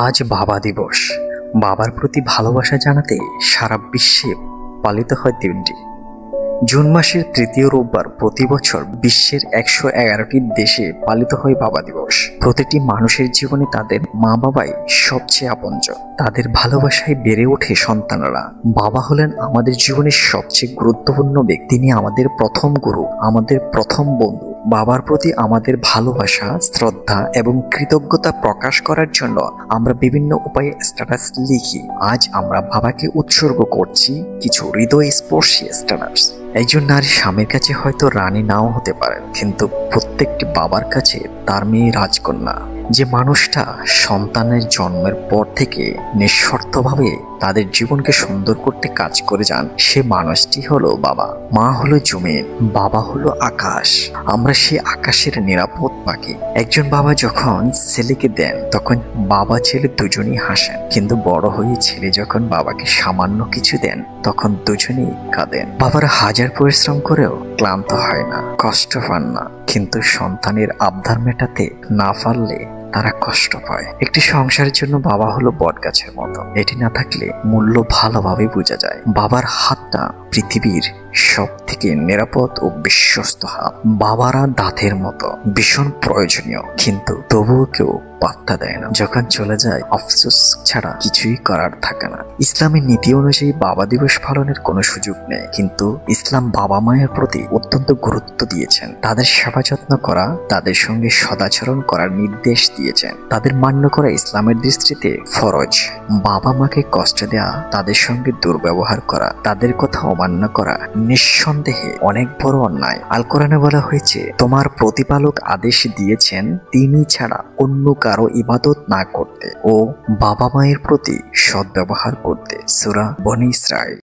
আজ বাবা দিবস। বাবার প্রতি ভালোবাসা জানাতে সারা বিশ্বে পালিত হয় দিনটি। জুন মাসের তৃতীয় রোববার প্রতি বছর বিশ্বের 111টি দেশে পালিত হয় বাবা দিবস। প্রতিটি মানুষের জীবনে তাদের মা বাবাই সবচেয়ে আপনজন। তাদের ভালোবাসায় বেড়ে ওঠে সন্তানরা। বাবা হলেন আমাদের জীবনের সবচেয়ে গুরুত্বপূর্ণ ব্যক্তি। তিনি আমাদের প্রথম গুরু, আমাদের প্রথম বন্ধু। বাবার প্রতি আমাদের ভালোবাসা, শ্রদ্ধা এবং কৃতজ্ঞতা প্রকাশ করার জন্য আমরা বিভিন্ন উপায়ে স্ট্যাটাস লিখি। আজ আমরা বাবাকে উৎসর্গ করছি কিছু হৃদয়স্পর্শী স্ট্যাটাস। একজন নারী স্বামীর কাছে হয়তো রানী নাও হতে পারেন, কিন্তু প্রত্যেকটি বাবার কাছে তার মেয়ে রাজকন্যা। যে মানুষটা সন্তানের জন্মের পর থেকে নিঃস্বার্থভাবে তাদের জীবনকে সুন্দর করতে কাজ করে যান, সে মানুষটি হলো বাবা। মা হলো জমিন, বাবা হলো আকাশ। আমরা সেই আকাশের নিরাপদ পাখি। একজন বাবা যখন ছেলেকে দেন তখন বাবা ছেলে দুজনেই হাসেন, কিন্তু বড় হয়ে ছেলে যখন বাবাকে সামান্য কিছু দেন তখন দুজনেই কাঁদেন। বাবারা হাজার পরিশ্রম করেও ক্লান্ত হয় না, কষ্ট পান না, কিন্তু সন্তানের আবদার মেটাতে না পারলে তারা কষ্ট পায়। একটি সংসারের জন্য বাবা হলো বটগাছের মতো। এটি না থাকলে মূল্য ভালোভাবে বোঝা যায়। বাবার হাতটা পৃথিবীর সব থেকে নিরাপদ ও বিশ্বস্ত হাত। বাবারা দাঁতের মতো, ভীষণ প্রয়োজনীয়, কিন্তু তবুও কেউ পাত্তা দেয় না। যখন চলে যায় আফসোস ছাড়া কিছুই করার থাকে না। ইসলামের নীতি অনুযায়ী বাবা দিবস পালনের কোনো সুযোগ নেই, কিন্তু ইসলাম বাবা মায়ের প্রতি অত্যন্ত গুরুত্ব দিয়েছেন। তাদের সেবা যত্ন করা, তাদের সঙ্গে সদাচরণ করার নির্দেশ দিয়েছেন। তাদের মান্য করা ইসলামের দৃষ্টিতে ফরজ। বাবা মাকে কষ্ট দেয়া, তাদের সঙ্গে দুর্ব্যবহার করা, তাদের কথা অমান্য করা নিঃসন্দেহে অনেক বড় অন্যায়। আল কোরআনে বলা হয়েছে, তোমার প্রতিপালক আদেশ দিয়েছেন তিনি ছাড়া অন্য কারো ইবাদত না করতে ও বাবা মায়ের প্রতি সদ্ব্যবহার করতে। সূরা বনী ইসরাঈল।